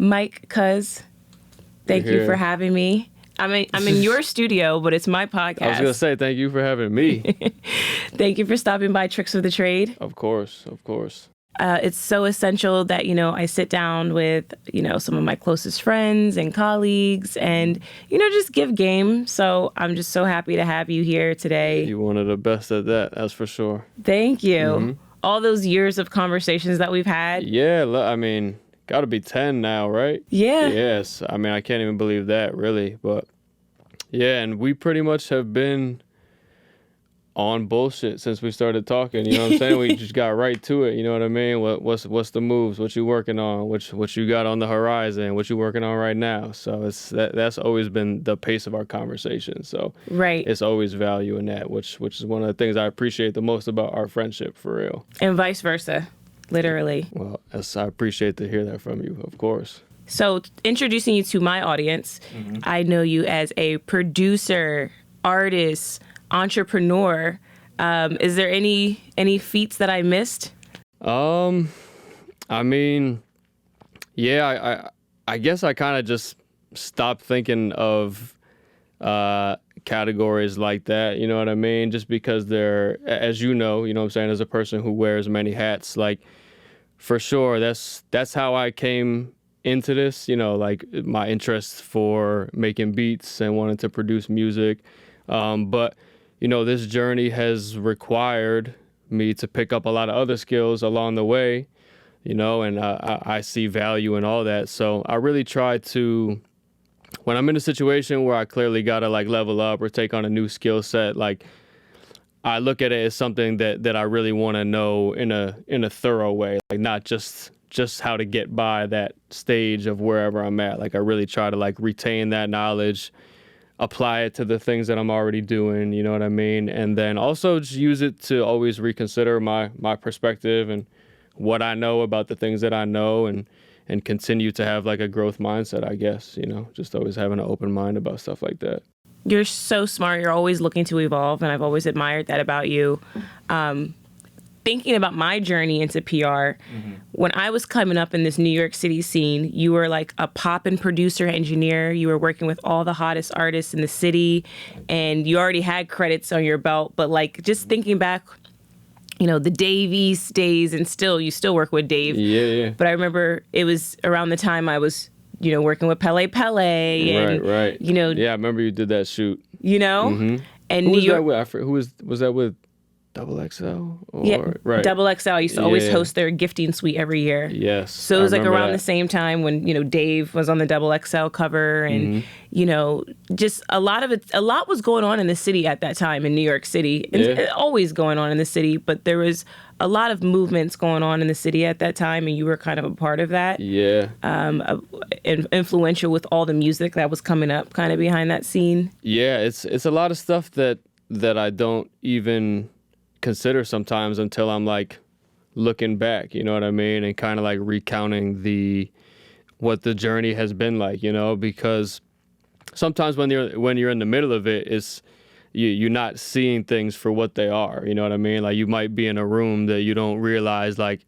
Mike Kuz, thank you for having me. I'm in your studio, but it's my podcast. I was going to say, thank you for having me. Thank you for stopping by Tricks of the Trade. Of course. It's so essential that, I sit down with, some of my closest friends and colleagues and, just give game. So I'm just so happy to have you here today. You're one of the best at that, that's for sure. Thank you. Mm-hmm. All those years of conversations that we've had. Yeah, I mean, got to be 10 now, right? Yeah. Yes. I mean, I can't even believe that, really. But, yeah, and we pretty much have been on bullshit since we started talking, you know what I'm saying? We just got right to it, you know what I mean? What's the moves? What you working on? What you got on the horizon? What you working on right now? So that's always been the pace of our conversation. So right, it's always value in that, which is one of the things I appreciate the most about our friendship, for real. And vice versa, literally. Well, I appreciate to hear that from you, of course. So introducing you to my audience, I know you as a producer, artist, entrepreneur. Is there any feats that I missed? I mean, yeah, I guess I kind of just stopped thinking of categories like that, you know what I mean? Just because they're, as you know what I'm saying, as a person who wears many hats, like, for sure, that's how I came into this, like my interest for making beats and wanting to produce music. But this journey has required me to pick up a lot of other skills along the way, and I see value in all that. So I really try to, when I'm in a situation where I clearly got to like level up or take on a new skill set, like I look at it as something that I really want to know in a thorough way, like not just how to get by that stage of wherever I'm at. Like I really try to like retain that knowledge, apply it to the things that I'm already doing, you know what I mean? And then also just use it to always reconsider my perspective and what I know about the things that I know and continue to have like a growth mindset, I guess, just always having an open mind about stuff like that. You're so smart. You're always looking to evolve, and I've always admired that about you. Thinking about my journey into PR, when I was coming up in this New York City scene, you were like a poppin' producer, engineer. You were working with all the hottest artists in the city, and you already had credits on your belt. But like just thinking back, the Dave East days, and you still work with Dave. Yeah. But I remember it was around the time I was, working with Pele and right. Yeah, I remember you did that shoot. And who was that with? Was that with Double XL? Right. Double XL used to always host their gifting suite every year. Yes. So it was like around the same time when, Dave was on the Double XL cover and, just a lot was going on in the city at that time in New York City. And always going on in the city, but there was a lot of movements going on in the city at that time, and you were kind of a part of that. Yeah. Influential with all the music that was coming up kind of behind that scene. Yeah, it's a lot of stuff that I don't even consider sometimes until I'm like looking back, you know what I mean, and kind of like recounting what the journey has been like, because sometimes when you're in the middle of it, it's you're not seeing things for what they are, you know what I mean? Like you might be in a room that you don't realize like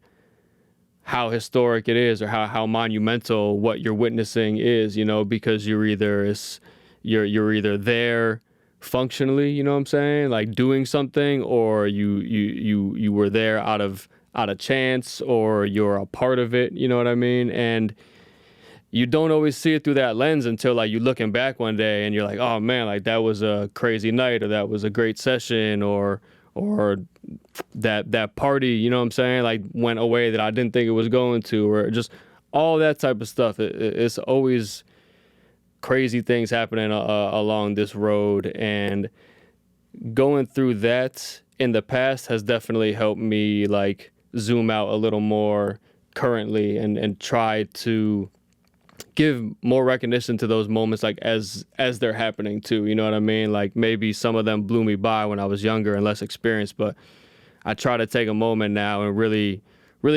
how historic it is or how monumental what you're witnessing is, because you're either there functionally, you know what I'm saying, like doing something, or you were there out of chance, or you're a part of it, you know what I mean? And you don't always see it through that lens until like you're looking back one day and you're like, oh man, like that was a crazy night, or that was a great session, or that party, you know what I'm saying, like went a way that I didn't think it was going to, or just all that type of stuff. It's always crazy things happening along this road, and going through that in the past has definitely helped me like zoom out a little more currently and try to give more recognition to those moments like as they're happening too, you know what I mean? Like maybe some of them blew me by when I was younger and less experienced, but I try to take a moment now and really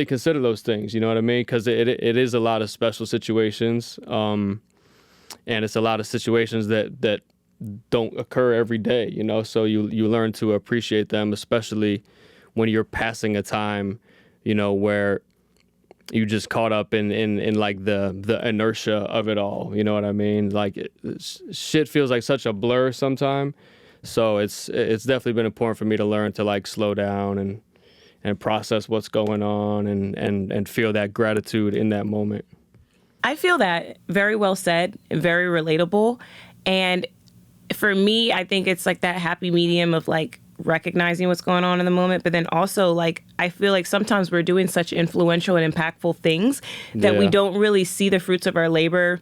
consider those things, you know what I mean? Because it is a lot of special situations, and it's a lot of situations that don't occur every day, so you learn to appreciate them, especially when you're passing a time, where you just caught up in like the inertia of it all. You know what I mean? Like shit feels like such a blur sometime. So it's definitely been important for me to learn to like slow down and process what's going on and feel that gratitude in that moment. I feel that. Very well said, very relatable. And for me, I think it's like that happy medium of like recognizing what's going on in the moment, but then also like I feel like sometimes we're doing such influential and impactful things that we don't really see the fruits of our labor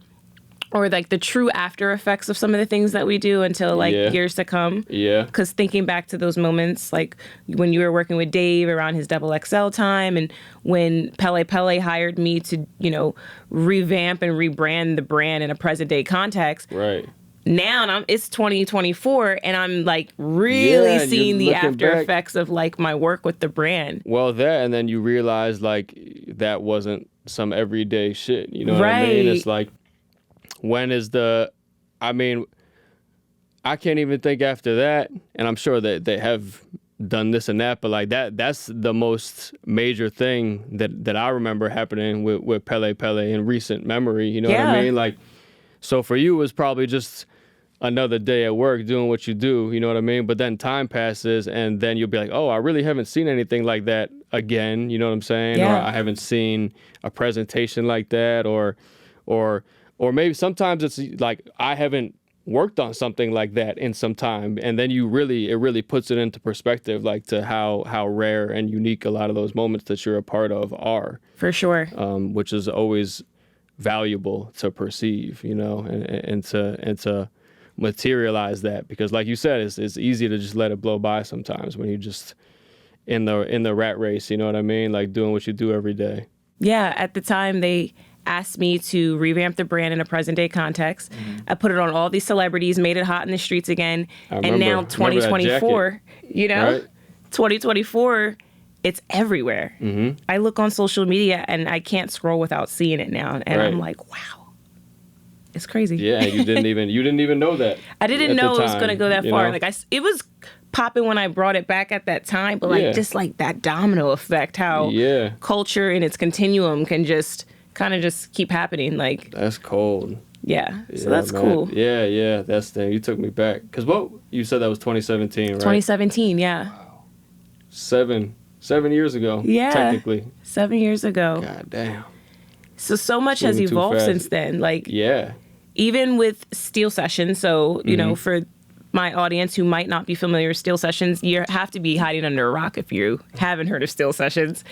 or like the true after effects of some of the things that we do until like years to come. Yeah. Because thinking back to those moments, like when you were working with Dave around his Double XL time, and when Pele hired me to, you know, revamp and rebrand the brand in a present day context. Right. Now it's 2024 and I'm like really seeing the after effects of like my work with the brand. Well, and then you realize like that wasn't some everyday shit. You know what I mean? It's like, when is I can't even think after that, and I'm sure that they have done this and that, but like that's the most major thing that I remember happening with Pele in recent memory. You know what I mean? Like, so for you, it was probably just another day at work doing what you do, you know what I mean? But then time passes and then you'll be like, oh, I really haven't seen anything like that again, you know what I'm saying? Yeah. Or I haven't seen a presentation like that, or maybe sometimes it's like I haven't worked on something like that in some time, and then it really puts it into perspective, like to how rare and unique a lot of those moments that you're a part of are. For sure. Which is always valuable to perceive, you know, and to materialize that, because like you said, it's easy to just let it blow by sometimes when you just in the rat race, you know what I mean? Like doing what you do every day. Yeah, at the time they asked me to revamp the brand in a present day context. I put it on all these celebrities, made it hot in the streets again. And now 2024, you know, right? 2024, it's everywhere. I look on social media and I can't scroll without seeing it now. And I'm like, wow, it's crazy. Yeah, you didn't even know that. I didn't know it was going to go that far. Know? Like it was popping when I brought it back at that time, but like just like that domino effect, how culture in its continuum can just kind of just keep happening. Like, that's cold. Yeah, so that's cool. Yeah, that's the, you took me back. Because what, you said that was 2017, right? 2017, yeah. Wow. 7 years ago, technically. 7 years ago. God damn. So much has evolved since then. Like, even with Steel Sessions, so, you know, for my audience who might not be familiar with Steel Sessions, you have to be hiding under a rock if you haven't heard of Steel Sessions.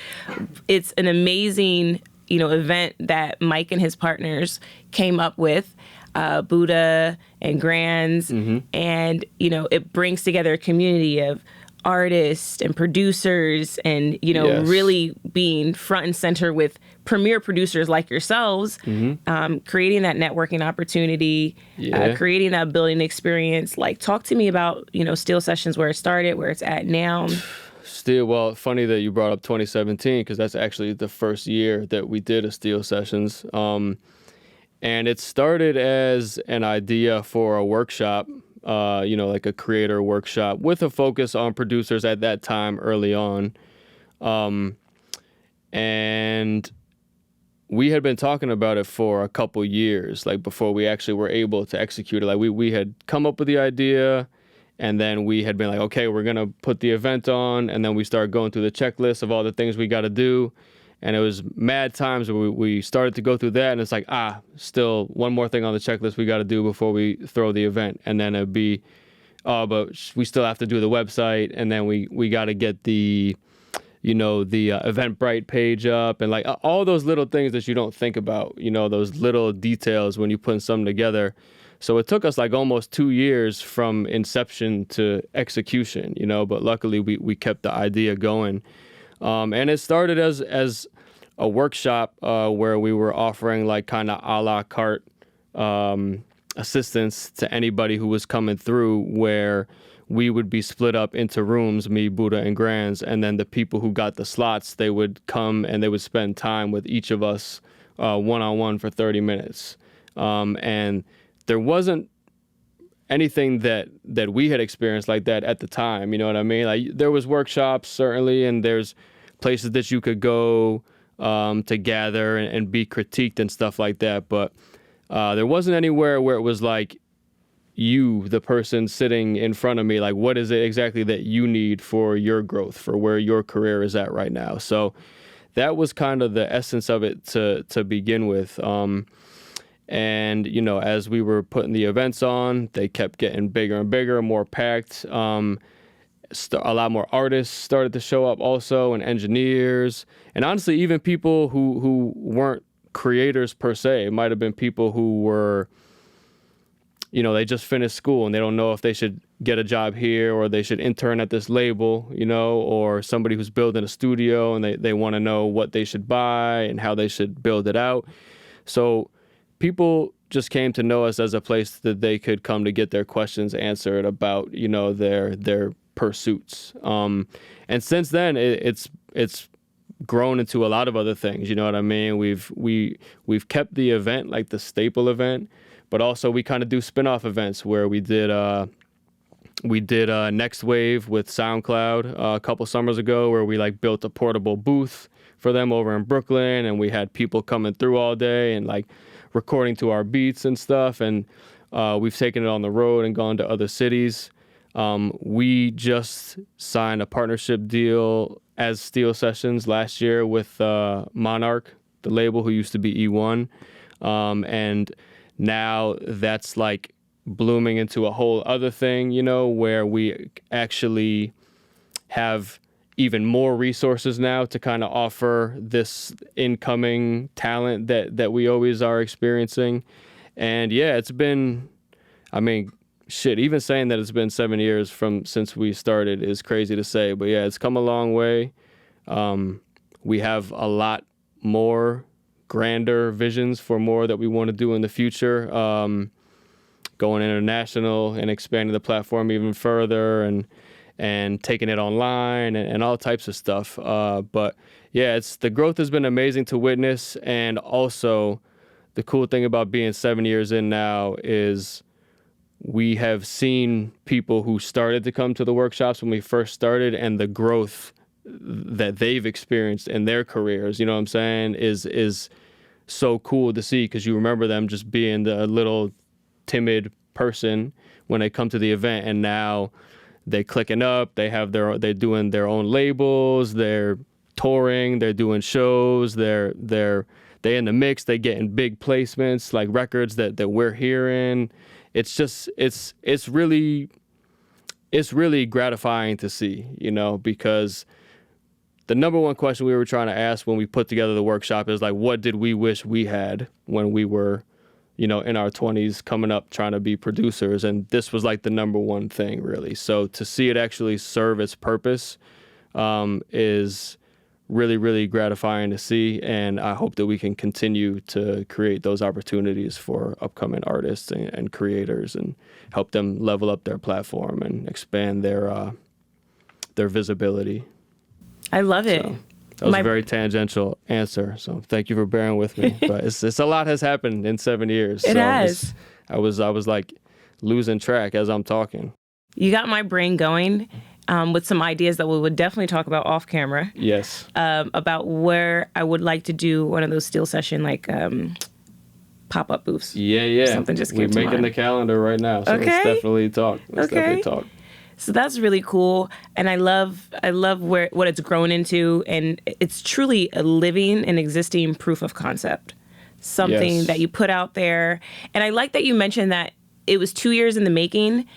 It's an amazing, you know, event that Mike and his partners came up with, Buddha and Grands, and, you know, it brings together a community of artists and producers and, you know, really being front and center with premier producers like yourselves, creating that networking opportunity, creating that building experience. Like, talk to me about, you know, Steel Sessions, where it started, where it's at now. Well, funny that you brought up 2017, because that's actually the first year that we did a Steel Sessions. And it started as an idea for a workshop, you know, like a creator workshop with a focus on producers at that time early on. And we had been talking about it for a couple years, like before we actually were able to execute it. Like we had come up with the idea, and then we had been like, okay, we're going to put the event on. And then we started going through the checklist of all the things we got to do. And it was mad times where we started to go through that. And it's like, still one more thing on the checklist we got to do before we throw the event. And then it'd be, but we still have to do the website. And then we got to get the, you know, the Eventbrite page up. And like all those little things that you don't think about, you know, those little details when you put something together. So it took us like almost 2 years from inception to execution, you know, but luckily we kept the idea going. And it started as a workshop where we were offering like kind of a la carte assistance to anybody who was coming through, where we would be split up into rooms, me, Buddha, and Grands, and then the people who got the slots, they would come and they would spend time with each of us one-on-one for 30 minutes. And there wasn't anything that we had experienced like that at the time, you know what I mean? Like there was workshops certainly, and there's places that you could go to gather and be critiqued and stuff like that. But there wasn't anywhere where it was like, you, the person sitting in front of me, like, what is it exactly that you need for your growth, for where your career is at right now? So that was kind of the essence of it to begin with. And, you know, as we were putting the events on, they kept getting bigger and bigger, more packed. A lot more artists started to show up also, and engineers. And honestly, even people who weren't creators per se. It might have been people who were, you know, they just finished school and they don't know if they should get a job here or they should intern at this label, you know, or somebody who's building a studio and they want to know what they should buy and how they should build it out. So people just came to know us as a place that they could come to get their questions answered about, you know, their pursuits. And since then, it's grown into a lot of other things. You know what I mean? We've kept the event like the staple event, but also we kind of do spin-off events where we did Next Wave with SoundCloud a couple summers ago, where we like built a portable booth for them over in Brooklyn, and we had people coming through all day and like recording to our beats and stuff. And we've taken it on the road and gone to other cities. We just signed a partnership deal as Steel Sessions last year with Monarch, the label who used to be E1. And now that's like blooming into a whole other thing, you know, where we actually have even more resources now to kind of offer this incoming talent that we always are experiencing. And yeah, it's been, I mean, shit, even saying that it's been 7 years since we started is crazy to say, but yeah, it's come a long way. We have a lot more grander visions for more that we want to do in the future, going international and expanding the platform even further and taking it online and all types of stuff. But yeah, the growth has been amazing to witness. And also the cool thing about being 7 years in now is we have seen people who started to come to the workshops when we first started, and the growth that they've experienced in their careers, you know what I'm saying, is so cool to see, because you remember them just being the little timid person when they come to the event, and now they clicking up, they're doing their own labels, they're touring, they're doing shows, they're in the mix, they getting big placements, like records that we're hearing. It's just it's really gratifying to see, you know, because the number one question we were trying to ask when we put together the workshop is like, what did we wish we had when we were, you know, in our 20s coming up trying to be producers? And this was like the number one thing, really. So to see it actually serve its purpose is really, really gratifying to see. And I hope that we can continue to create those opportunities for upcoming artists and creators and help them level up their platform and expand their visibility. I love it. So that was a very tangential answer. So thank you for bearing with me. But it's a lot has happened in 7 years. It has. I was like losing track as I'm talking. You got my brain going with some ideas that we would definitely talk about off camera. Yes. About where I would like to do one of those Steel Session like pop-up booths. Yeah. Something just came to mind. We're making the calendar right now. So let's definitely talk. So that's really cool, and I love what it's grown into, and it's truly a living and existing proof of concept, something that you put out there. And I like that you mentioned that it was 2 years in the making,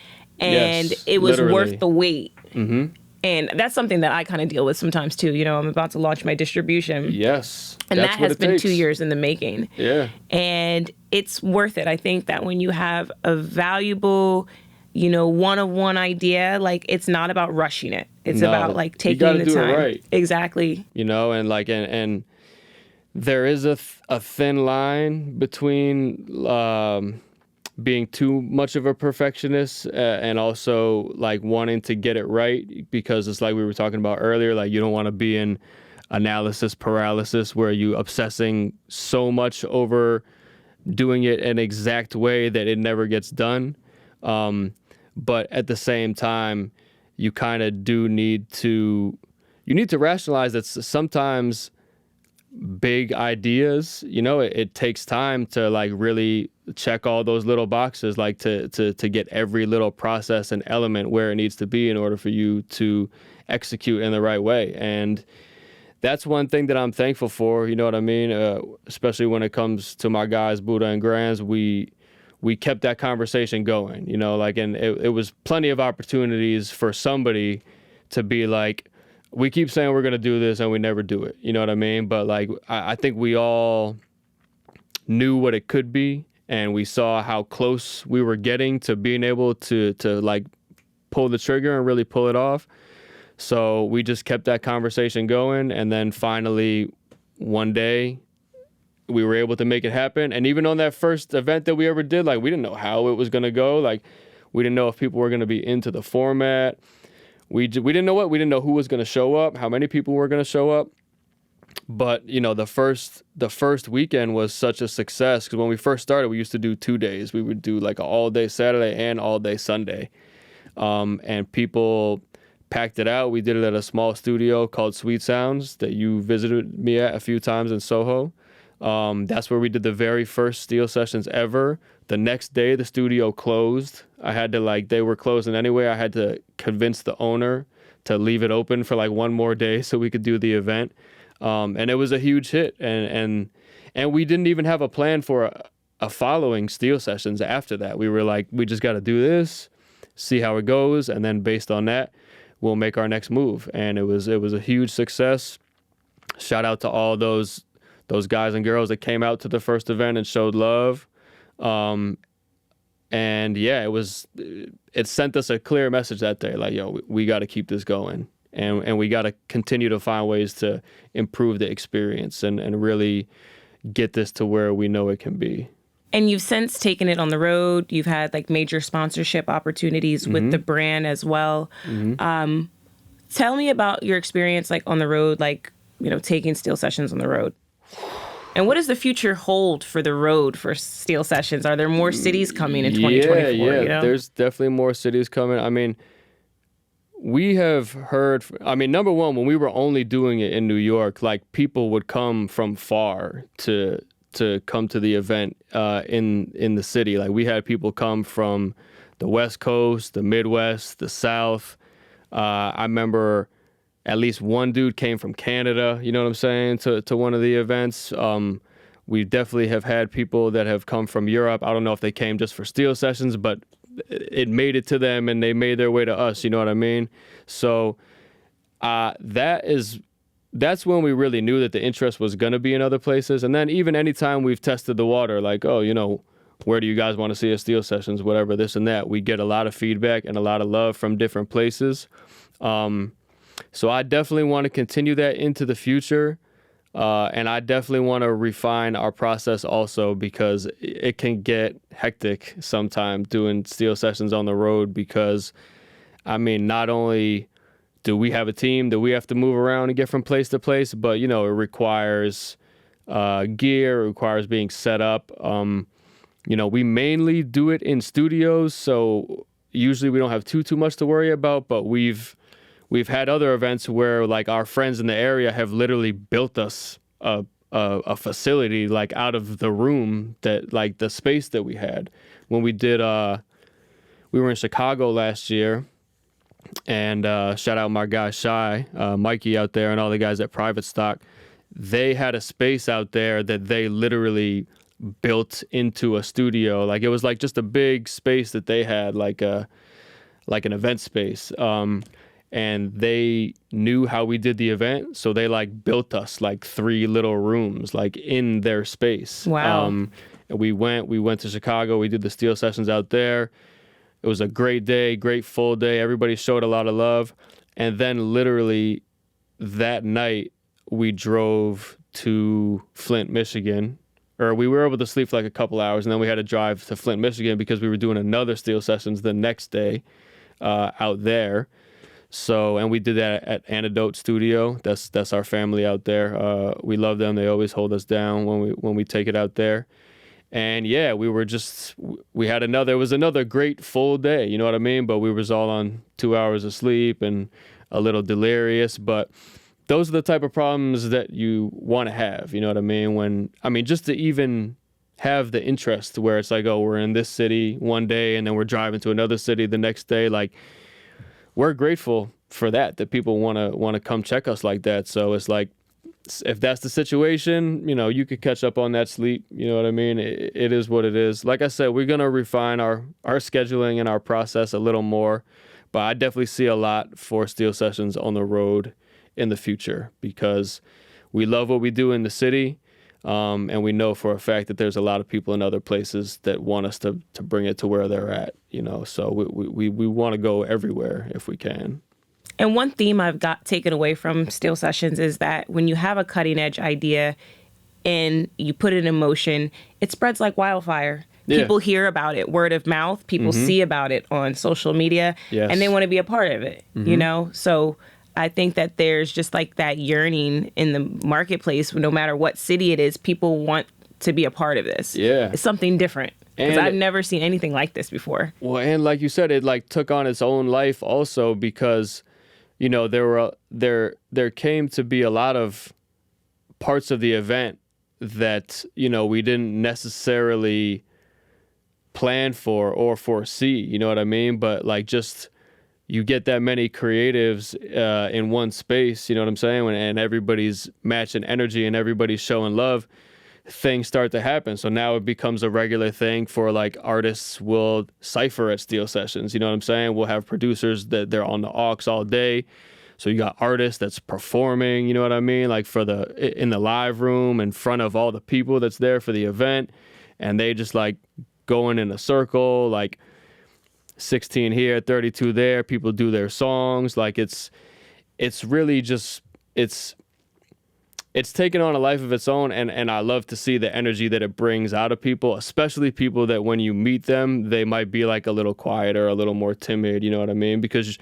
and it was worth the wait. Mm-hmm. And that's something that I kind of deal with sometimes too. You know, I'm about to launch my distribution. Yes, and that has been 2 years in the making. Yeah, and it's worth it. I think that when you have a valuable, you know, one-of-one idea, like, it's not about rushing it. It's about like taking the time. It right. Exactly. You know, and like, and there is a thin line between being too much of a perfectionist and also like wanting to get it right, because it's like we were talking about earlier, like you don't want to be in analysis paralysis where you obsessing so much over doing it an exact way that it never gets done. But at the same time, you kind of do need to rationalize that sometimes big ideas, you know, it takes time to like really check all those little boxes, like to get every little process and element where it needs to be in order for you to execute in the right way. And that's one thing that I'm thankful for, you know what I mean? Especially when it comes to my guys, Buddha and Grands, we kept that conversation going, you know, like, and it was plenty of opportunities for somebody to be like, we keep saying we're going to do this and we never do it. You know what I mean? But like, I think we all knew what it could be, and we saw how close we were getting to being able to like pull the trigger and really pull it off. So we just kept that conversation going. And then finally one day we were able to make it happen. And even on that first event that we ever did, like, we didn't know how it was going to go. Like, we didn't know if people were going to be into the format. We didn't know we didn't know who was going to show up, how many people were going to show up. But, you know, the first weekend was such a success, because when we first started, we used to do 2 days. We would do like an all-day Saturday and all-day Sunday. And people packed it out. We did it at a small studio called Sweet Sounds that you visited me at a few times in Soho. That's where we did the very first steel sessions ever. The next day, the studio closed. I had to, like, they were closing anyway. I had to convince the owner to leave it open for like one more day so we could do the event. And it was a huge hit. And we didn't even have a plan for a following steel sessions after that. We were like, we just got to do this, see how it goes, and then based on that, we'll make our next move. And it was a huge success. Shout out to all those guys and girls that came out to the first event and showed love. And yeah, it sent us a clear message that day, like, yo, we got to keep this going, and we got to continue to find ways to improve the experience and really get this to where we know it can be. And you've since taken it on the road. You've had like major sponsorship opportunities with the brand as well. Tell me about your experience like on the road, like, you know, taking steel sessions on the road. And what does the future hold for the road for steel sessions? Are there more cities coming in 2024? Yeah. You know? There's definitely more cities coming. I mean, we have heard, number one, when we were only doing it in New York, like, people would come from far to come to the event in the city. Like, we had people come from the West Coast, the Midwest, the South. I remember at least one dude came from Canada, you know what I'm saying, to one of the events. We definitely have had people that have come from Europe. I don't know if they came just for steel sessions, but it made it to them and they made their way to us, you know what I mean? So that's when we really knew that the interest was going to be in other places. And then even anytime we've tested the water, like, oh, you know, where do you guys want to see us steel sessions, whatever, this and that, we get a lot of feedback and a lot of love from different places. So I definitely want to continue that into the future. And I definitely want to refine our process also, because it can get hectic sometimes doing steel sessions on the road, because, I mean, not only do we have a team that we have to move around and get from place to place, but, you know, it requires gear, it requires being set up. You know, we mainly do it in studios, so usually we don't have too much to worry about, but we've had other events where, like, our friends in the area have literally built us a facility, like, out of the room, that, like, the space that we had. When we did, we were in Chicago last year, and shout out my guy Shy, Mikey out there, and all the guys at Private Stock. They had a space out there that they literally built into a studio. Like, it was like just a big space that they had, like an event space. And they knew how we did the event, so they, like, built us like 3 little rooms, like, in their space. Wow. And we went to Chicago. We did the steel sessions out there. It was a great day, great full day. Everybody showed a lot of love. And then literally that night we drove to Flint, Michigan. Or we were able to sleep for like a couple hours, and then we had to drive to Flint, Michigan, because we were doing another steel sessions the next day out there. So, and we did that at Antidote Studio. That's our family out there. We love them. They always hold us down when we take it out there. And yeah, it was another great full day, you know what I mean? But we was all on 2 hours of sleep and a little delirious. But those are the type of problems that you want to have. You know what I mean? Just to even have the interest where it's like, oh, we're in this city one day and then we're driving to another city the next day. Like, we're grateful for that people want to come check us like that. So it's like, if that's the situation, you could catch up on that sleep. You know what I mean? It is what it is. Like I said, we're going to refine our scheduling and our process a little more, but I definitely see a lot for Steel Sessions on the road in the future because we love what we do in the city. And we know for a fact that there's a lot of people in other places that want us to bring it to where they're at, so we want to go everywhere if we can. And one theme I've got taken away from Steel Sessions is that when you have a cutting edge idea and you put it in motion, it spreads like wildfire. Yeah. People hear about it, word of mouth. People see about it on social media, and they want to be a part of it, So I think that there's just like that yearning in the marketplace. No matter what city it is, people want to be a part of this. Yeah. It's something different. Because I've never seen anything like this before. Well, and like you said, it like took on its own life also because, there came to be a lot of parts of the event that, we didn't necessarily plan for or foresee, you know what I mean? But like just you get that many creatives in one space, you know what I'm saying? And everybody's matching energy and everybody's showing love, things start to happen. So now it becomes a regular thing for like artists will cypher at Steel Sessions, you know what I'm saying? We'll have producers that they're on the aux all day. So you got artists that's performing, you know what I mean? Like in the live room in front of all the people that's there for the event. And they just like going in a circle, like 16 here, 32 there. People do their songs. Like it's really just, it's taken on a life of its own. And I love to see the energy that it brings out of people, especially people that when you meet them, they might be like a little quieter, a little more timid. You know what I mean? Because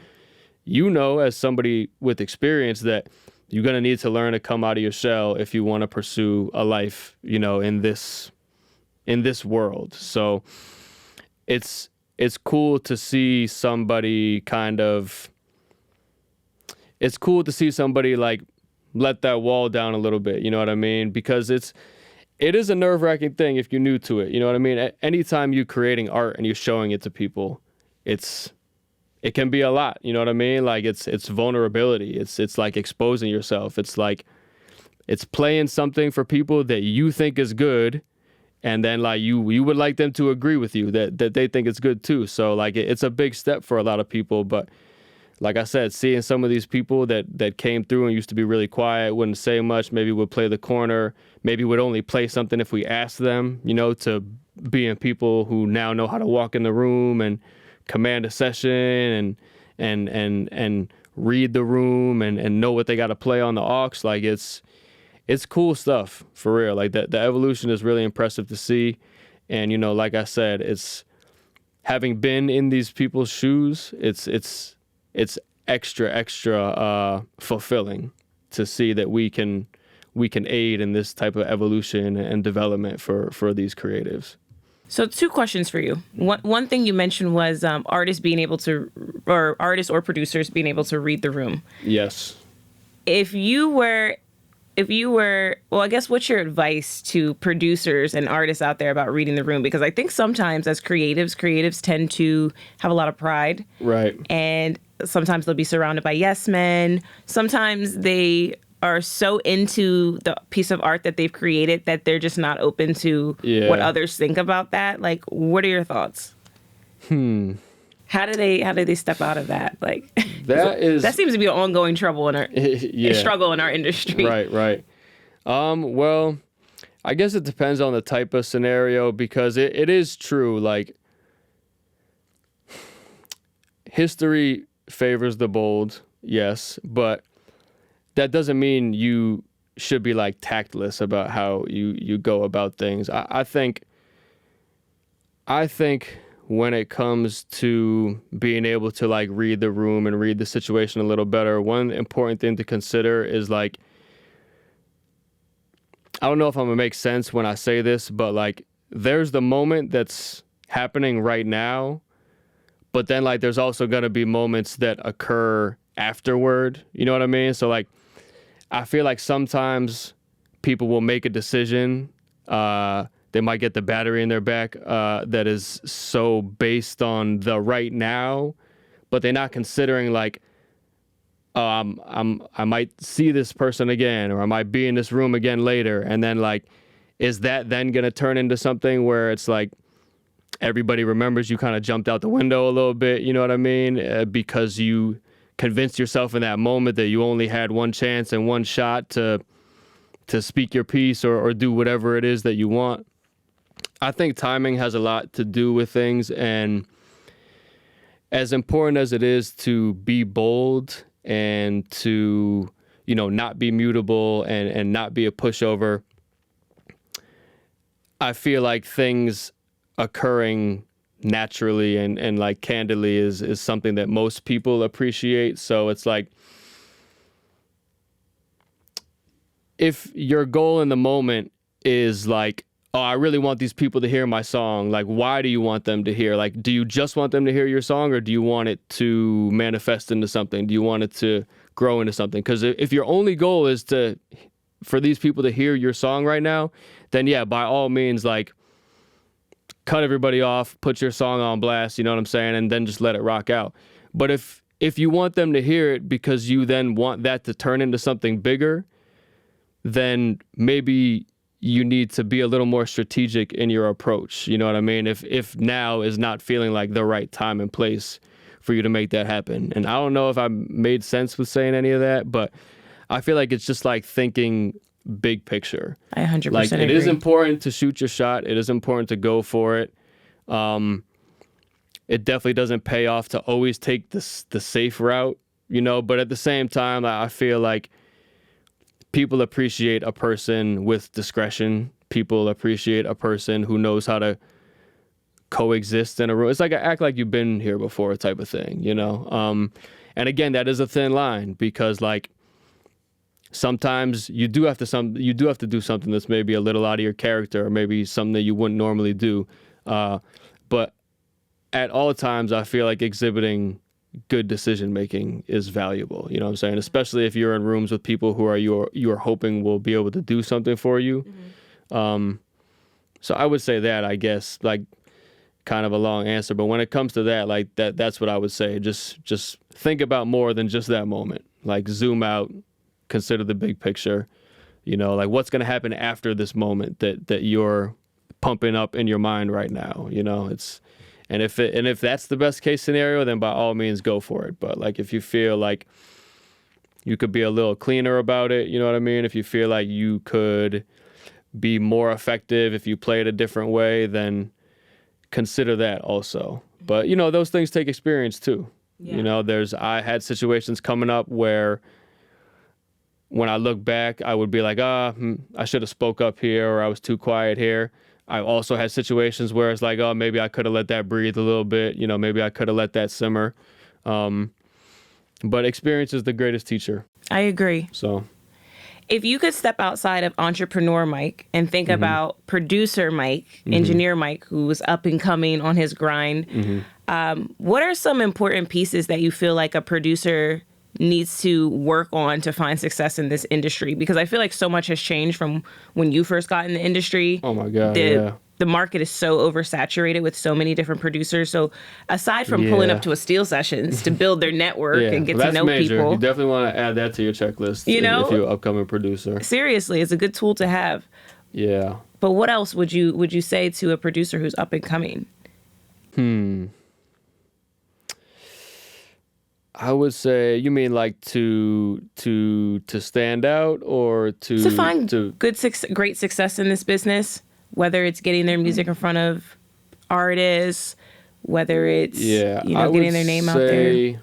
as somebody with experience that you're going to need to learn to come out of your shell if you want to pursue a life, in this world. So it's cool to see somebody like let that wall down a little bit, you know what I mean? Because it is a nerve-wracking thing if you're new to it, you know what I mean? Anytime you're creating art and you're showing it to people, it can be a lot, you know what I mean? Like it's vulnerability. It's like exposing yourself. It's like it's playing something for people that you think is good, and then like you would like them to agree with you that they think it's good too. So like it's a big step for a lot of people, but like I said, seeing some of these people that came through and used to be really quiet, wouldn't say much, maybe would play the corner, maybe would only play something if we asked them, to being people who now know how to walk in the room and command a session and read the room and know what they got to play on the aux. Like it's cool stuff for real. Like the evolution is really impressive to see. And, like I said, it's having been in these people's shoes, it's extra fulfilling to see that we can aid in this type of evolution and development for these creatives. So 2 questions for you. One thing you mentioned was artists or producers being able to read the room. Yes. If you were, well, I guess what's your advice to producers and artists out there about reading the room? Because I think sometimes as creatives tend to have a lot of pride. Right. And sometimes they'll be surrounded by yes men. Sometimes they are so into the piece of art that they've created that they're just not open to what others think about that. Like, what are your thoughts? How do they step out of that? Like that seems to be an ongoing trouble in our struggle in our industry. Right. Well, I guess it depends on the type of scenario because it is true. Like history favors the bold, yes, but that doesn't mean you should be like tactless about how you go about things. I think when it comes to being able to like read the room and read the situation a little better, one important thing to consider is like, I don't know if I'm gonna make sense when I say this, but like there's the moment that's happening right now, but then like there's also gonna be moments that occur afterward. You know what I mean? So like, I feel like sometimes people will make a decision. They might get the battery in their back that is so based on the right now, but they're not considering like, I might see this person again, or I might be in this room again later. And then like, is that then going to turn into something where it's like everybody remembers you kind of jumped out the window a little bit, you know what I mean? Because you convinced yourself in that moment that you only had one chance and one shot to speak your piece or do whatever it is that you want. I think timing has a lot to do with things, and as important as it is to be bold and to, you know, not be mutable and not be a pushover, I feel like things occurring naturally and like candidly is something that most people appreciate. So it's like, if your goal in the moment is like, oh, I really want these people to hear my song, like, why do you want them to hear? Like, do you just want them to hear your song, or do you want it to manifest into something? Do you want it to grow into something? Because if your only goal is for these people to hear your song right now, then yeah, by all means, like, cut everybody off, put your song on blast, you know what I'm saying? And then just let it rock out. But if you want them to hear it because you then want that to turn into something bigger, then maybe you need to be a little more strategic in your approach. You know what I mean? If now is not feeling like the right time and place for you to make that happen. And I don't know if I made sense with saying any of that, but I feel like it's just like thinking big picture. I 100% like, agree. It is important to shoot your shot. It is important to go for it. It definitely doesn't pay off to always take the safe route, you know, but at the same time, I feel like people appreciate a person with discretion. People appreciate a person who knows how to coexist in a room. It's like a act like you've been here before type of thing, you know? And again, that is a thin line, because like sometimes you do have to do something that's maybe a little out of your character, or maybe something that you wouldn't normally do. But at all times, I feel like exhibiting good decision making is valuable. You know what I'm saying? Especially if you're in rooms with people who are you're hoping will be able to do something for you. Mm-hmm. So I would say that, I guess, like, kind of a long answer, but when it comes to that, like that's what I would say. Just think about more than just that moment. Like, zoom out, consider the big picture. You know, like, what's going to happen after this moment that you're pumping up in your mind right now. You know, and if that's the best case scenario, then by all means go for it. But like, if you feel like you could be a little cleaner about it, you know what I mean? If you feel like you could be more effective if you play it a different way, then consider that also. But you know, those things take experience too. Yeah. You know, I had situations coming up where when I look back, I would be like, I should have spoke up here, or I was too quiet here. I also had situations where it's like, oh, maybe I could have let that breathe a little bit. You know, maybe I could have let that simmer. But experience is the greatest teacher. I agree. So if you could step outside of entrepreneur Mike and think about producer Mike, engineer Mike, who's up and coming on his grind, what are some important pieces that you feel like a producer needs to work on to find success in this industry? Because I feel like so much has changed from when you first got in the industry. Oh my God, yeah. The market is so oversaturated with so many different producers. So aside from pulling up to a steel sessions to build their network and get to know major. people. You definitely want to add that to your checklist, you know, if you're an upcoming producer. Seriously, it's a good tool to have. Yeah. But what else would you say to a producer who's up and coming? I would say, you mean like to stand out, or to find great success in this business, whether it's getting their music in front of artists, whether it's getting their name out there.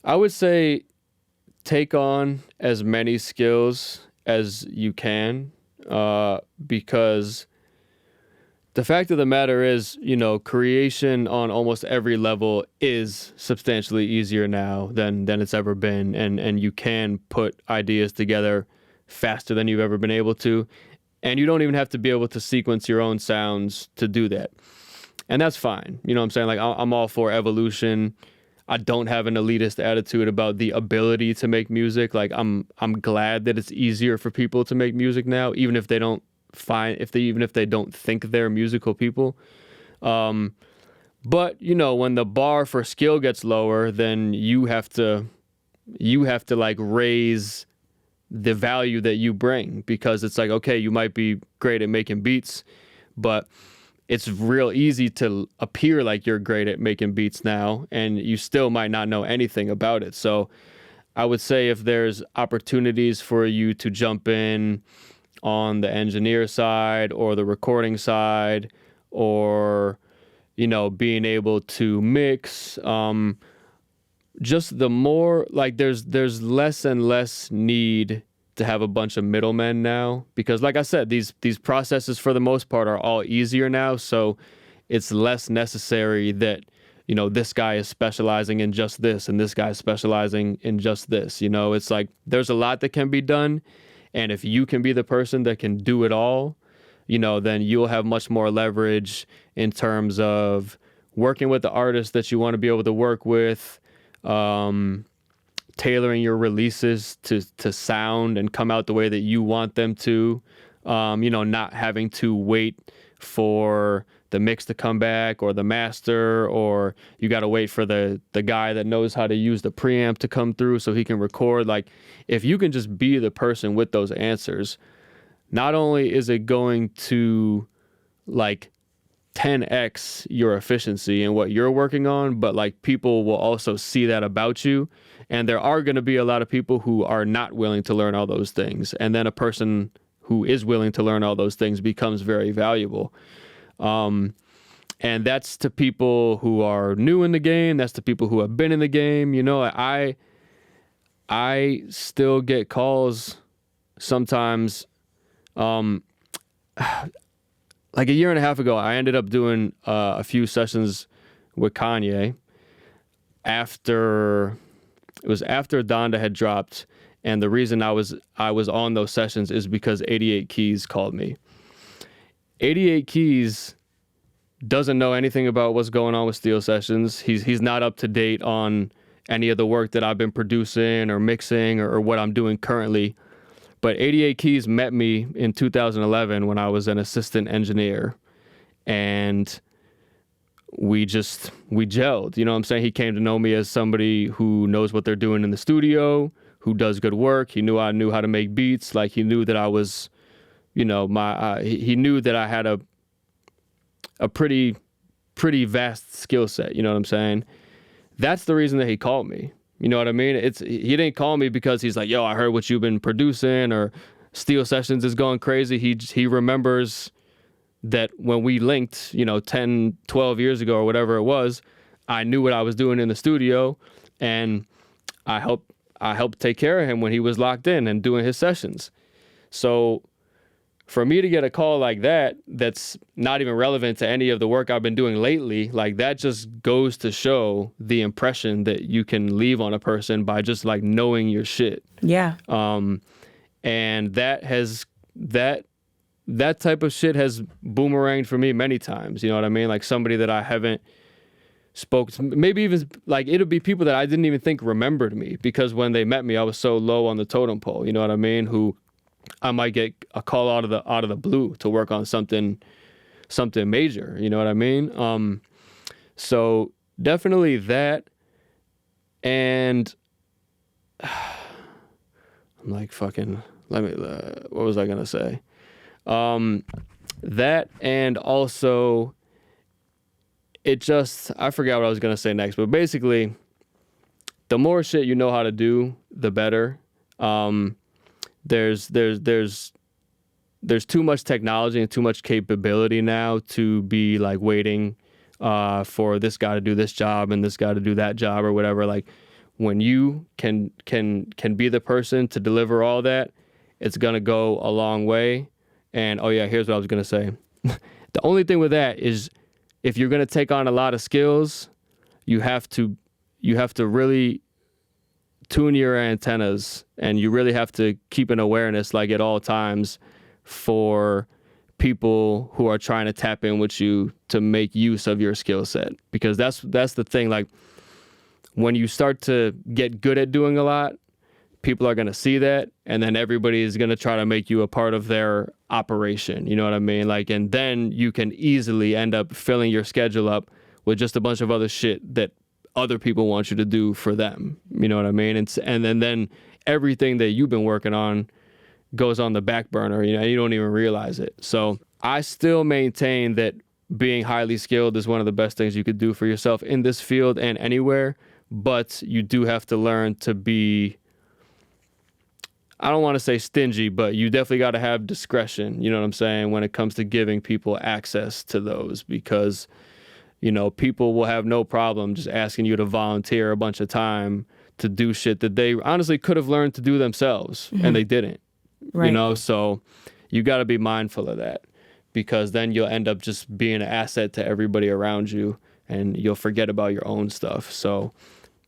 I would say take on as many skills as you can, because the fact of the matter is, you know, creation on almost every level is substantially easier now than it's ever been. And you can put ideas together faster than you've ever been able to. And you don't even have to be able to sequence your own sounds to do that. And that's fine. You know what I'm saying? Like, I'm all for evolution. I don't have an elitist attitude about the ability to make music. Like I'm glad that it's easier for people to make music now, even if they don't think they're musical people. But you know, when the bar for skill gets lower, then you have to like raise the value that you bring, because it's like, okay, you might be great at making beats, but it's real easy to appear like you're great at making beats now, and you still might not know anything about it. So I would say if there's opportunities for you to jump in on the engineer side or the recording side, or, you know, being able to mix, just the more, like, there's less and less need to have a bunch of middlemen now, because like I said, these processes for the most part are all easier now, so it's less necessary that, you know, this guy is specializing in just this and this guy is specializing in just this. You know, it's like there's a lot that can be done, and if you can be the person that can do it all, you know, then you'll have much more leverage in terms of working with the artists that you want to be able to work with, tailoring your releases to sound and come out the way that you want them to, you know, not having to wait for the mix to come back or the master, or you got to wait for the guy that knows how to use the preamp to come through so he can record. Like, if you can just be the person with those answers, not only is it going to like 10x your efficiency and what you're working on, but like people will also see that about you. And there are going to be a lot of people who are not willing to learn all those things. And then a person who is willing to learn all those things becomes very valuable. And that's to people who are new in the game. That's to people who have been in the game. You know, I still get calls sometimes. Like a year and a half ago, I ended up doing a few sessions with Kanye after Donda had dropped, and the reason I was on those sessions is because 88 Keys called me. 88 Keys doesn't know anything about what's going on with Steel Sessions. He's not up to date on any of the work that I've been producing or mixing or what I'm doing currently. But 88 Keys met me in 2011 when I was an assistant engineer, and we gelled. You know what I'm saying? He came to know me as somebody who knows what they're doing in the studio, who does good work. He knew I knew how to make beats. Like, he knew that I was, you know, he knew that I had a pretty vast skill set. You know what I'm saying? That's the reason that he called me. You know what I mean? He didn't call me because he's like, yo, I heard what you've been producing, or Steel Sessions is going crazy. He remembers that when we linked, you know, 10, 12 years ago or whatever it was, I knew what I was doing in the studio, and I helped take care of him when he was locked in and doing his sessions. So for me to get a call like that, that's not even relevant to any of the work I've been doing lately, like, that just goes to show the impression that you can leave on a person by just like knowing your shit. Yeah. And that type of shit has boomeranged for me many times. You know what I mean? Like, somebody that I haven't spoke to, maybe even like it'll be people that I didn't even think remembered me, because when they met me, I was so low on the totem pole. You know what I mean? Who I might get a call out of the blue to work on something major. You know what I mean? So definitely that. And I'm like, fucking, what was I gonna say? That, and also I forgot what I was gonna say next, but basically, the more shit you know how to do, the better. There's too much technology and too much capability now to be like waiting for this guy to do this job and this guy to do that job or whatever. Like, when you can be the person to deliver all that, it's gonna go a long way. And oh yeah, here's what I was gonna say. The only thing with that is, if you're gonna take on a lot of skills, you have to really tune your antennas, and you really have to keep an awareness, like, at all times, for people who are trying to tap in with you to make use of your skill set. Because that's the thing. Like, when you start to get good at doing a lot, people are going to see that, and then everybody is going to try to make you a part of their operation. You know what I mean? Like, and then you can easily end up filling your schedule up with just a bunch of other shit that other people want you to do for them. You know what I mean? And then everything that you've been working on goes on the back burner, you know, you don't even realize it. So I still maintain that being highly skilled is one of the best things you could do for yourself in this field and anywhere, but you do have to learn to be, I don't want to say stingy, but you definitely got to have discretion, you know what I'm saying, when it comes to giving people access to those, because, you know, people will have no problem just asking you to volunteer a bunch of time to do shit that they honestly could have learned to do themselves, and they didn't. Right. You know, so you got to be mindful of that, because then you'll end up just being an asset to everybody around you, and you'll forget about your own stuff. So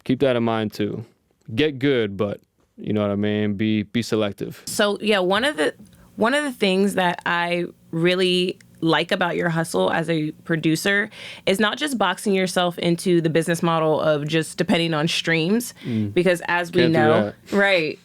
keep that in mind too. Get good, but you know what I mean? Be selective. So yeah, one of the things that I really like about your hustle as a producer is not just boxing yourself into the business model of just depending on streams, because as we know, right.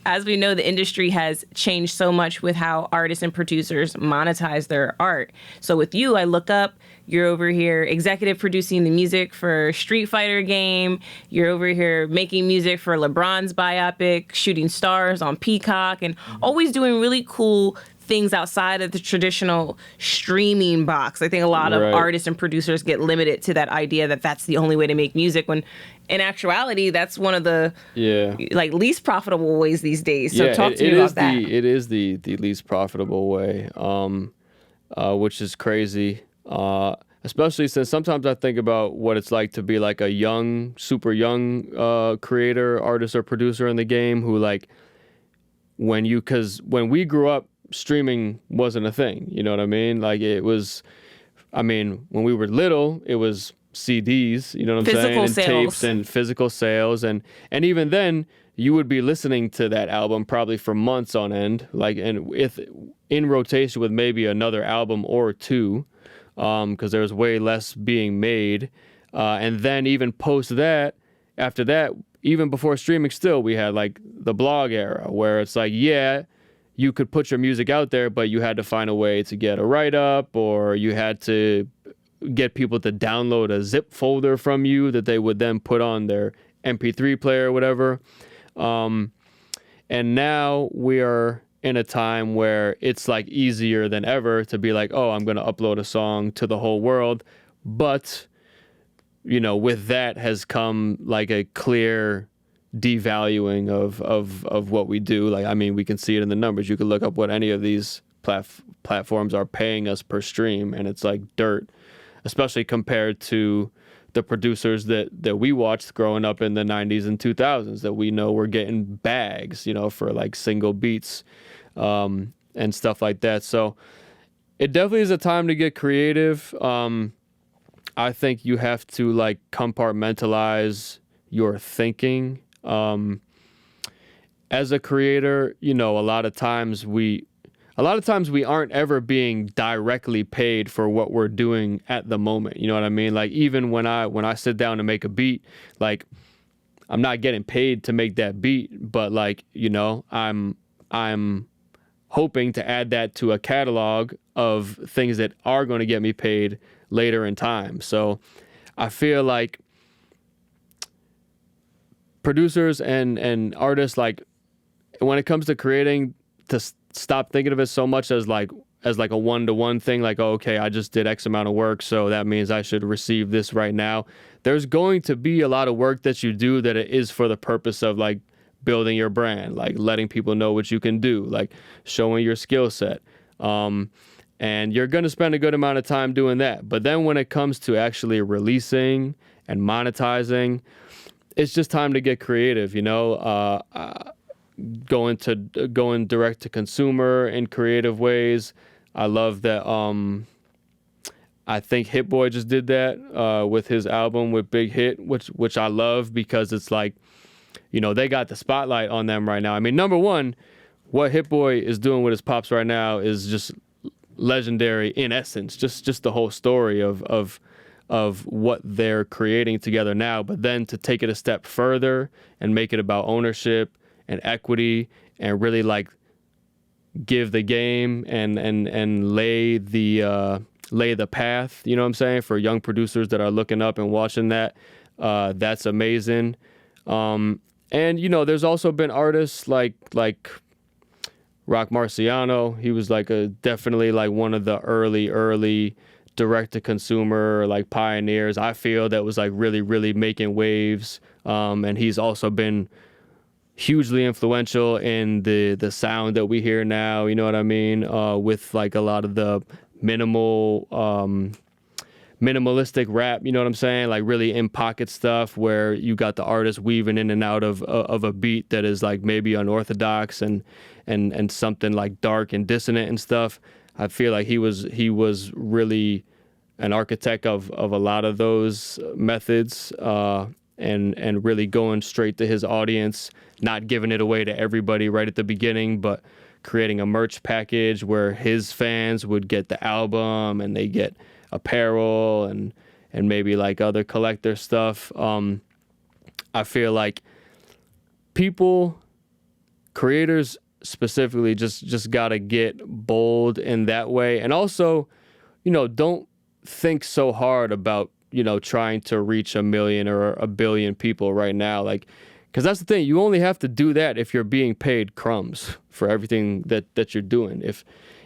As we know, the industry has changed so much with how artists and producers monetize their art. So with you, I look up, you're over here executive producing the music for Street Fighter game. You're over here making music for LeBron's biopic, Shooting Stars on Peacock, and always doing really cool things outside of the traditional streaming box. I think a lot of artists and producers get limited to that idea that that's the only way to make music, when in actuality, that's one of the like least profitable ways these days. So talk to me about that. It is the least profitable way, which is crazy. Especially since sometimes I think about what it's like to be like a young, super young creator, artist, or producer in the game who, like, because when we grew up, streaming wasn't a thing. You know what I mean? Like, it was, I mean, when we were little, it was CDs, you know what I'm saying? And tapes and physical sales. And even then, you would be listening to that album probably for months on end, like, and in rotation with maybe another album or two, because there was way less being made. And then even post that, after that, even before streaming still, we had like the blog era where it's like, yeah, you could put your music out there, but you had to find a way to get a write-up, or you had to get people to download a zip folder from you that they would then put on their MP3 player or whatever. And now we are in a time where it's like easier than ever to be like, oh, I'm going to upload a song to the whole world. But, you know, with that has come like a clear devaluing of what we do. Like, I mean, we can see it in the numbers. You can look up what any of these platforms are paying us per stream, and it's like dirt, especially compared to the producers that we watched growing up in the 90s and 2000s that we know were getting bags, you know, for like single beats and stuff like that. So it definitely is a time to get creative. I think you have to like compartmentalize your thinking. As a creator, you know, a lot of times we aren't ever being directly paid for what we're doing at the moment. You know what I mean? Like, even when I sit down to make a beat, like, I'm not getting paid to make that beat, but like, you know, I'm hoping to add that to a catalog of things that are going to get me paid later in time. So I feel like producers and artists, like, when it comes to creating, to stop thinking of it so much as like a one-to-one thing, like, oh, okay, I just did X amount of work, so that means I should receive this right now. There's going to be a lot of work that you do that it is for the purpose of like building your brand, like letting people know what you can do, like showing your skill set. And you're going to spend a good amount of time doing that. But then when it comes to actually releasing and monetizing, it's just time to get creative, you know, going direct to consumer in creative ways. I love that. I think Hit Boy just did that with his album with Big Hit, which I love, because it's like, you know, they got the spotlight on them right now. I mean, number one, what Hit Boy is doing with his pops right now is just legendary in essence. Just the whole story of of what they're creating together now, but then to take it a step further and make it about ownership and equity and really like give the game and lay the path, you know what I'm saying, for young producers that are looking up and watching that. That's amazing. And you know, there's also been artists like Rock Marciano. He was like definitely like one of the early direct to consumer like pioneers, I feel, that was like really making waves. And he's also been hugely influential in the sound that we hear now, you know what I mean? With like a lot of the minimalistic rap, you know what I'm saying? Like really in pocket stuff where you got the artist weaving in and out of a beat that is like maybe unorthodox and something like dark and dissonant and stuff. I feel like he was really an architect of a lot of those methods, and really going straight to his audience, not giving it away to everybody right at the beginning, but creating a merch package where his fans would get the album and they get apparel and maybe like other collector stuff. I feel like creators specifically just gotta get bold in that way. And also, you know, don't think so hard about, you know, trying to reach 1 million or 1 billion people right now. Like, because that's the thing, you only have to do that if you're being paid crumbs for everything that you're doing.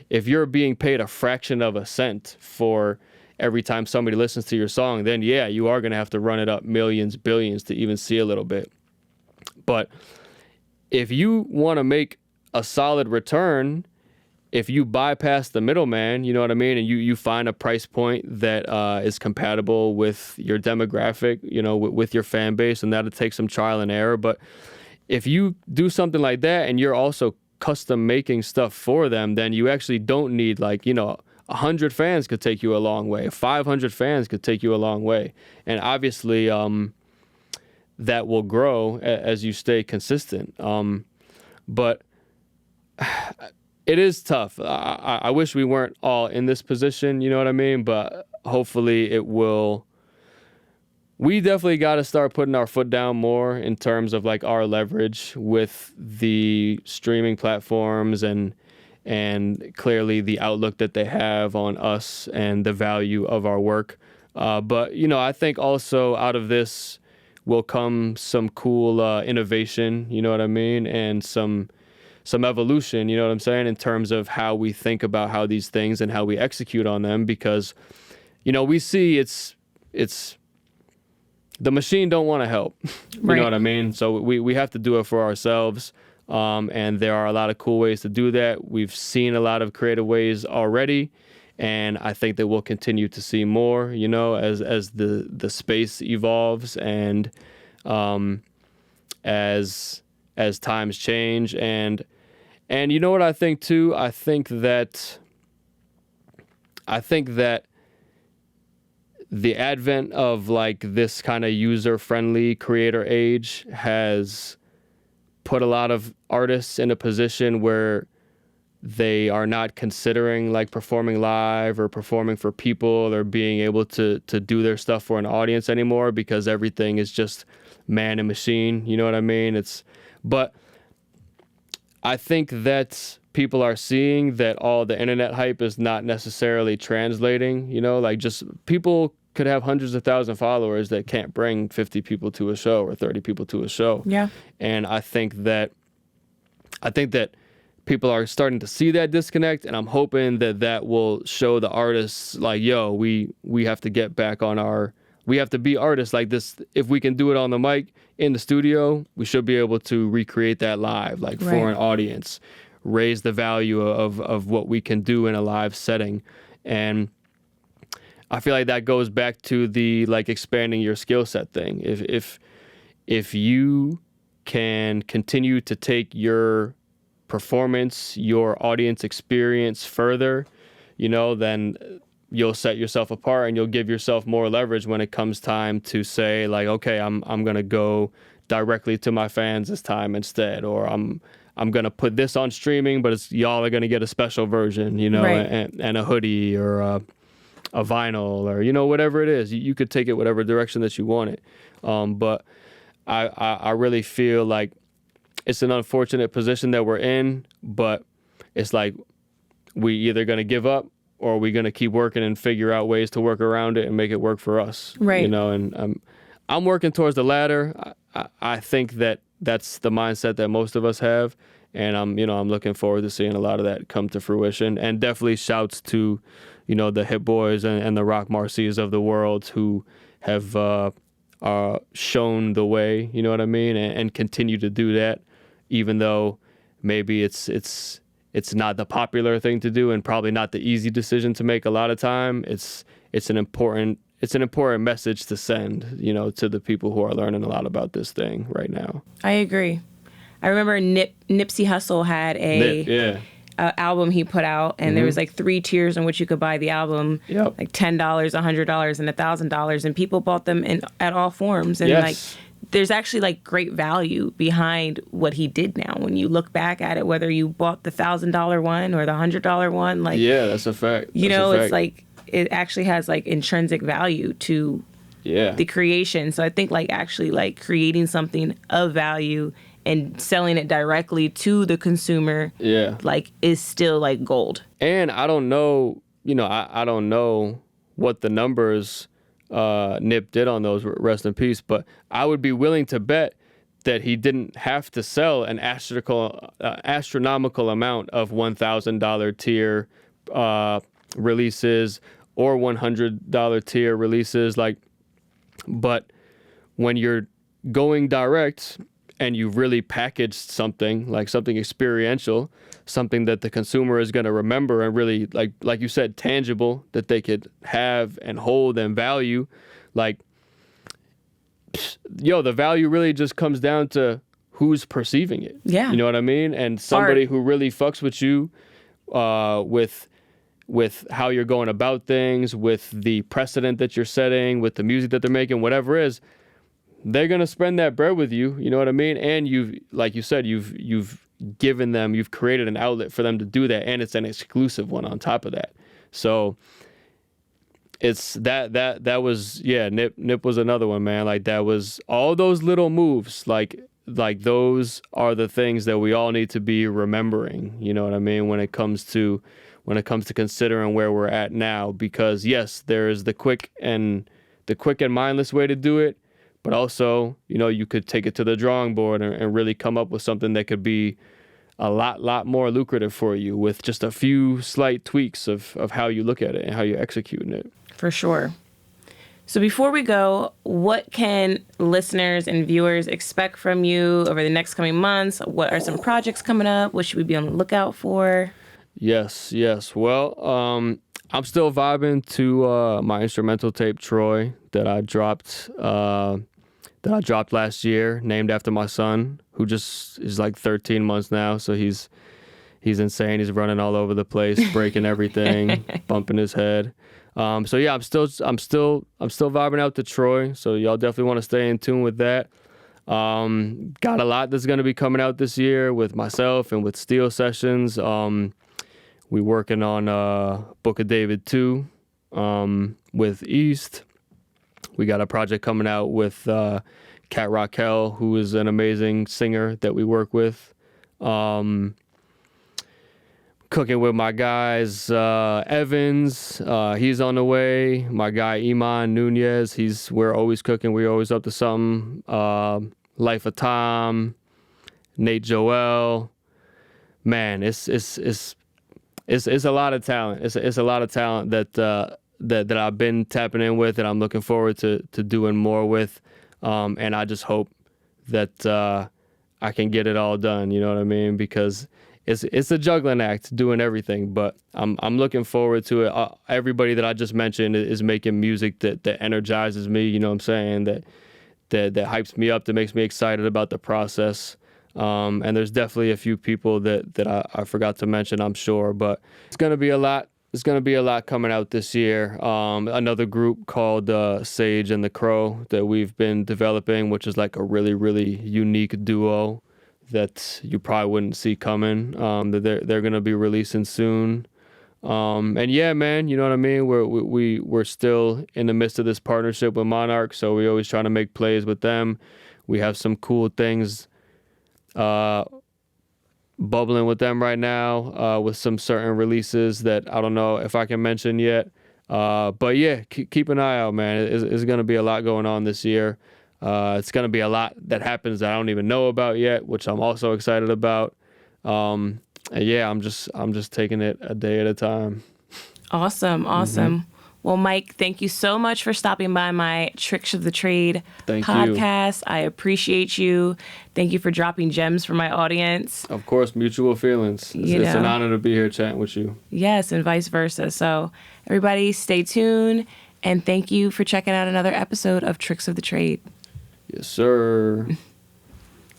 If you're being paid a fraction of a cent for every time somebody listens to your song, then yeah, you are going to have to run it up millions, billions to even see a little bit. But if you want to make a solid return, if you bypass the middleman, you know what I mean, and you find a price point that is compatible with your demographic, you know, with your fan base, and that'll take some trial and error. But if you do something like that and you're also custom making stuff for them, then you actually don't need, like, you know, 100 fans could take you a long way. 500 fans could take you a long way. And obviously that will grow as you stay consistent. But it is tough. I wish we weren't all in this position, you know what I mean? But hopefully it will. We definitely got to start putting our foot down more in terms of like our leverage with the streaming platforms and clearly the outlook that they have on us and the value of our work. But, you know, I think also out of this will come some cool innovation, you know what I mean? And some evolution, you know what I'm saying, in terms of how we think about how these things and how we execute on them. Because, you know, we see it's the machine don't want to help. You know what I mean? So we have to do it for ourselves. And there are a lot of cool ways to do that. We've seen a lot of creative ways already, and I think that we'll continue to see more, you know, as the space evolves and as times change. And you know what I think too? I think that the advent of like this kind of user-friendly creator age has put a lot of artists in a position where they are not considering like performing live or performing for people or being able to do their stuff for an audience anymore, because everything is just man and machine, you know what I mean? But I think that people are seeing that all the internet hype is not necessarily translating, you know, like just people could have hundreds of thousands of followers that can't bring 50 people to a show or 30 people to a show. Yeah. And I think that people are starting to see that disconnect, and I'm hoping that will show the artists like, yo, we have to get back on we have to be artists like this. If we can do it on the mic in the studio, we should be able to recreate that live, like for an audience, raise the value of what we can do in a live setting. And I feel like that goes back to the like expanding your skill set thing. If you can continue to take your performance, your audience experience further, you know, then you'll set yourself apart and you'll give yourself more leverage when it comes time to say like, okay, I'm gonna go directly to my fans this time instead, or I'm gonna put this on streaming, but y'all are gonna get a special version, you know, and a hoodie or a vinyl or, whatever it is. You could take it whatever direction that you want it. But I really feel like it's an unfortunate position that we're in, but it's like we either going to give up or we're going to keep working and figure out ways to work around it and make it work for us. Right. And I'm working towards the latter. I think that that's the mindset that most of us have. And I'm looking forward to seeing a lot of that come to fruition. And definitely shouts to, the Hit Boys and the Rock Marcies of the world who have shown the way, you know what I mean, and continue to do that, even though maybe it's not the popular thing to do and probably not the easy decision to make a lot of time. It's an important message to send, to the people who are learning a lot about this thing right now. I agree. I remember Nipsey Hussle had a album he put out, and there was like 3 tiers in which you could buy the album, like $10, $100, and $1,000, and people bought them at all forms. And like, there's actually like great value behind what he did now. When you look back at it, whether you bought the $1,000 one or the $100 one, like that's a fact. It's like it actually has like intrinsic value to the creation. So I think like actually like creating something of value and selling it directly to the consumer, like, is still like gold. And I don't know, I don't know what the numbers Nip did on those, rest in peace, but I would be willing to bet that he didn't have to sell an astronomical amount of $1,000 tier releases or $100 tier releases, but when you're going direct and you've really packaged something, like something experiential, something that the consumer is going to remember and really, like you said, tangible, that they could have and hold and value, the value really just comes down to who's perceiving it. Yeah. You know what I mean? And somebody who really fucks with you, with how you're going about things, with the precedent that you're setting, with the music that they're making, whatever it is, they're going to spend that bread with you, you know what I mean? And like you said, you've given them, you've created an outlet for them to do that, and it's an exclusive one on top of that. So it's that was, Nip was another one, man. Like, that was all those little moves, like those are the things that we all need to be remembering, you know what I mean, when it comes to considering where we're at now, because yes, there is the quick and mindless way to do it. But also, you could take it to the drawing board and really come up with something that could be a lot more lucrative for you with just a few slight tweaks of how you look at it and how you're executing it. For sure. So before we go, what can listeners and viewers expect from you over the next coming months? What are some projects coming up? What should we be on the lookout for? Yes. Well, I'm still vibing to my instrumental tape, Troy, that I dropped last year, named after my son, who just is like 13 months now. So he's insane. He's running all over the place, breaking everything, bumping his head. So yeah, I'm still vibing out to Troy. So y'all definitely want to stay in tune with that. Got a lot that's going to be coming out this year with myself and with Steel Sessions. We working on Book of David 2 with East. We got a project coming out with Kat Raquel, who is an amazing singer that we work with. Cooking with my guys, Evans, he's on the way. My guy, Iman Nunez, we're always cooking. We're always up to something. Life of Tom, Nate Joel. Man, it's a lot of talent. It's a lot of talent that I've been tapping in with, and I'm looking forward to doing more with. And I just hope that I can get it all done. You know what I mean? Because it's a juggling act doing everything. But I'm looking forward to it. Everybody that I just mentioned is making music that energizes me. You know what I'm saying? That hypes me up. That makes me excited about the process. And there's definitely a few people that I forgot to mention, I'm sure, but it's going to be a lot. There's going to be a lot coming out this year. Another group called Sage and the Crow that we've been developing, which is like a really, really unique duo that you probably wouldn't see coming. That they're going to be releasing soon. And yeah, man, you know what I mean? We're still in the midst of this partnership with Monarch, so we always trying to make plays with them. We have some cool things bubbling with them right now, with some certain releases that I don't know if I can mention yet. But yeah, keep an eye out, man. It's going to be a lot going on this year. It's going to be a lot that happens that I don't even know about yet, which I'm also excited about. And yeah, I'm just taking it a day at a time. Awesome. Well, Mike, thank you so much for stopping by my Tricks of the Trade podcast. I appreciate you. Thank you for dropping gems for my audience. Of course, mutual feelings. It's an honor to be here chatting with you. Yes, and vice versa. So everybody stay tuned, and thank you for checking out another episode of Tricks of the Trade. Yes, sir.